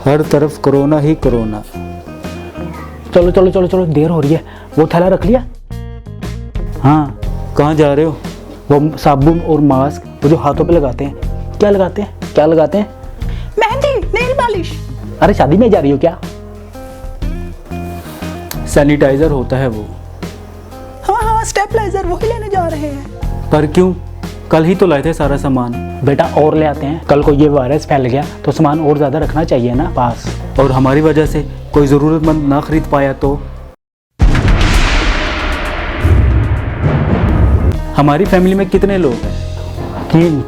हर तरफ कोरोना ही कोरोना। चलो चलो चलो चलो, देर हो रही है। वो थैला रख लिया? हाँ, कहाँ जा रहे हो? वो साबुन और मास्क वो जो हाथों पे लगाते हैं, क्या लगाते हैं, क्या लगाते हैं? Mehndi, nail polish. अरे शादी में जा रही हो क्या? सैनिटाइजर होता है वो। हाँ, स्टेबलाइजर वही लेने जा रहे हैं। पर क्यों? कल ही तो लाए थे सारा सामान। बेटा और ले आते हैं, कल को ये वायरस फैल गया तो सामान और ज़्यादा रखना चाहिए ना पास। और हमारी वजह से कोई ज़रूरतमंद ना खरीद पाया तो? हमारी फैमिली में कितने लोग हैं?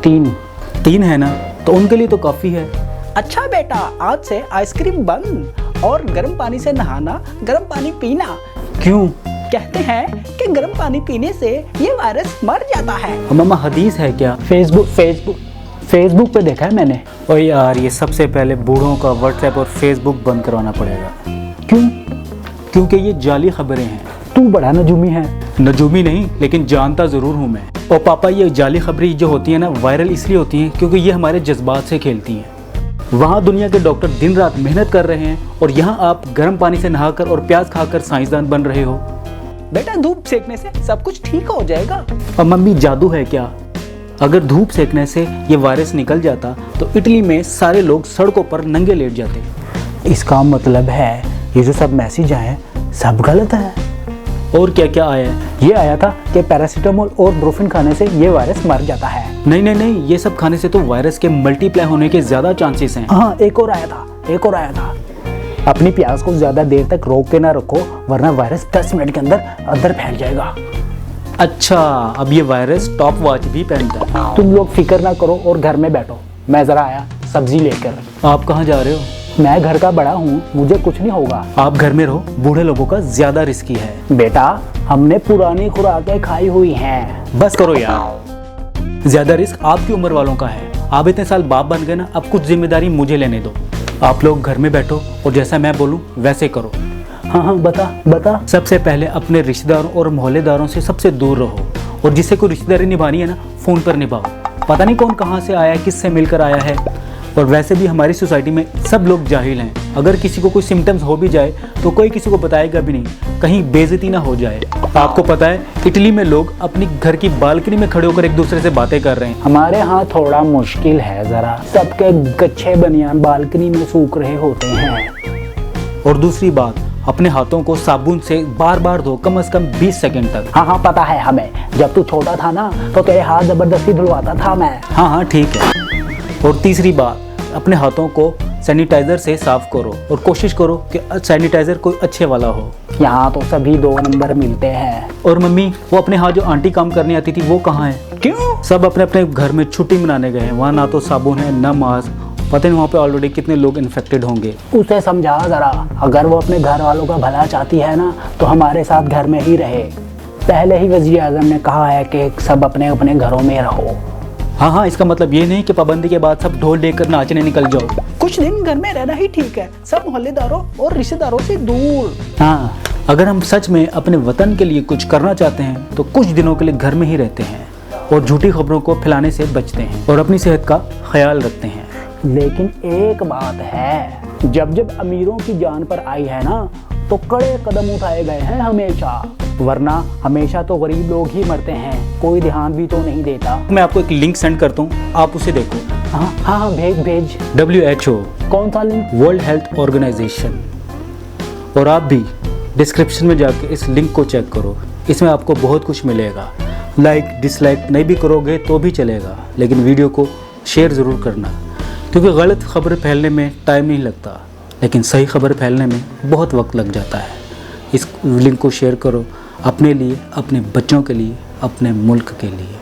तीन है ना, तो उनके लिए तो काफ़ी है। अच्छा बेटा, आज से आइसक्रीम बंद और गर्म पानी से नहाना, गर्म पानी पीना। क्यों? कहते हैं कि गर्म पानी पीने से ये वायरस मर जाता है। मम्मा, हदीस है क्या? फेसबुक पे देखा है मैंने। और यार, ये सबसे पहले बूढ़ों का व्हाट्सएप और फेसबुक बंद करवाना पड़ेगा। क्यों? क्योंकि ये जाली खबरें हैं। तू बड़ा नजूमी है। नजूमी नहीं, लेकिन जानता ज़रूर हूँ मैं। और पापा, ये जाली खबरें जो होती है ना, वायरल इसलिए होती हैं क्योंकि ये हमारे जज्बात से खेलती हैं। वहाँ दुनिया के डॉक्टर दिन रात मेहनत कर रहे हैं और यहाँ आप गर्म पानी से नहाकर और प्याज खाकर साइंसदान बन रहे हो। बेटा, धूप सेकने से सब कुछ ठीक हो जाएगा। और मम्मी, जादू है क्या? अगर धूप सेकने से ये वायरस निकल जाता तो इटली में सारे लोग सड़कों पर नंगे लेट जाते। इसका मतलब है ये जो सब मैसेज आए सब गलत है। और क्या क्या आया है? ये आया था कि पैरासीटामोल और ब्रोफिन खाने से ये वायरस मर जाता है। नहीं, ये सब खाने से तो वायरस के मल्टीप्लाई होने के ज़्यादा चांसेस हैं। हाँ, एक और आया था। अपनी प्यास को ज़्यादा देर तक रोक के ना रखो, वरना वायरस 10 मिनट के अंदर फैल जाएगा। अच्छा, अब ये वायरस टॉप वॉच भी पहनता है। तुम लोग फिक्र ना करो और घर में बैठो। मैं ज़रा आया सब्जी लेकर। आप कहाँ जा रहे हो? मैं घर का बड़ा हूँ, मुझे कुछ नहीं होगा। आप घर में रहो, बूढ़े लोगों का ज़्यादा रिस्की है। बेटा, हमने पुरानी खुराकें खाई हुई हैं। बस करो यार, ज़्यादा रिस्क आपकी उम्र वालों का है। आप इतने साल बाप बन गए ना, अब कुछ जिम्मेदारी मुझे लेने दो। आप लोग घर में बैठो और जैसा मैं बोलूँ वैसे करो। हाँ, बता। सबसे पहले अपने रिश्तेदारों और मोहल्लेदारों से सबसे दूर रहो, और जिससे कोई रिश्तेदारी निभानी है ना, फ़ोन पर निभाओ। पता नहीं कौन कहाँ से आया है, किससे मिलकर आया है। और वैसे भी हमारी सोसाइटी में सब लोग जाहिल हैं। अगर किसी को कोई सिम्टम्स हो भी जाए तो कोई किसी को बताएगा भी नहीं, कहीं बेइज्जती ना हो जाए। आपको पता है, इटली में लोग अपनी घर की बालकनी में खड़े होकर एक दूसरे से बातें कर रहे हैं। हमारे यहाँ थोड़ा मुश्किल है ज़रा, सबके गच्छे बनियान बालकनी में सूख रहे होते हैं। और दूसरी बात, अपने हाथों को साबुन से बार बार धो, कम से कम 20 सेकंड तक। हाँ, पता है हमें। जब तू छोटा था ना तो तेरे हाथ जबरदस्ती धुलवाता था मैं। हाँ, ठीक है। और तीसरी बात, अपने हाथों को सैनिटाइज़र से साफ करो और कोशिश करो कि सैनिटाइज़र कोई अच्छे वाला हो। यहाँ तो सभी 2 नंबर मिलते हैं। और मम्मी, वो अपने हाथ जो आंटी काम करने आती थी वो कहाँ है? क्यों? सब अपने अपने घर में छुट्टी मनाने गए हैं। वहाँ ना तो साबुन है ना मास्क। पता नहीं वहाँ पे ऑलरेडी कितने लोग इन्फेक्टेड होंगे। उसे समझा ज़रा, अगर वो अपने घर वालों का भला चाहती है ना तो हमारे साथ घर में ही रहे। पहले ही वज़ीर आज़म ने कहा है कि सब अपने अपने घरों में रहो। हाँ, इसका मतलब ये नहीं कि पाबंदी के बाद सब ढोल लेकर नाचने निकल जाओ। कुछ दिन घर में रहना ही ठीक है, सब मोहल्लेदारों और रिश्तेदारों से दूर। हाँ, अगर हम सच में अपने वतन के लिए कुछ करना चाहते हैं तो कुछ दिनों के लिए घर में ही रहते हैं और झूठी खबरों को फैलाने से बचते हैं और अपनी सेहत का ख्याल रखते हैं। लेकिन एक बात है, जब अमीरों की जान पर आई है ना तो कड़े कदम उठाए गए हैं हमेशा, वरना हमेशा तो गरीब लोग ही मरते हैं, कोई ध्यान भी तो नहीं देता। मैं आपको एक लिंक सेंड करता हूँ, आप उसे देखो। हाँ, भेज। WHO, कौन सा लिंक? World health organisation. और आप भी डिस्क्रिप्शन में जाकर इस लिंक को चेक करो, इसमें आपको बहुत कुछ मिलेगा। लाइक डिसलाइक नहीं भी करोगे तो भी चलेगा, लेकिन वीडियो को शेयर ज़रूर करना, क्योंकि गलत खबर फैलने में टाइम नहीं लगता, लेकिन सही खबर फैलने में बहुत वक्त लग जाता है। इस लिंक को शेयर करो, अपने लिए, अपने बच्चों के लिए, अपने मुल्क के लिए।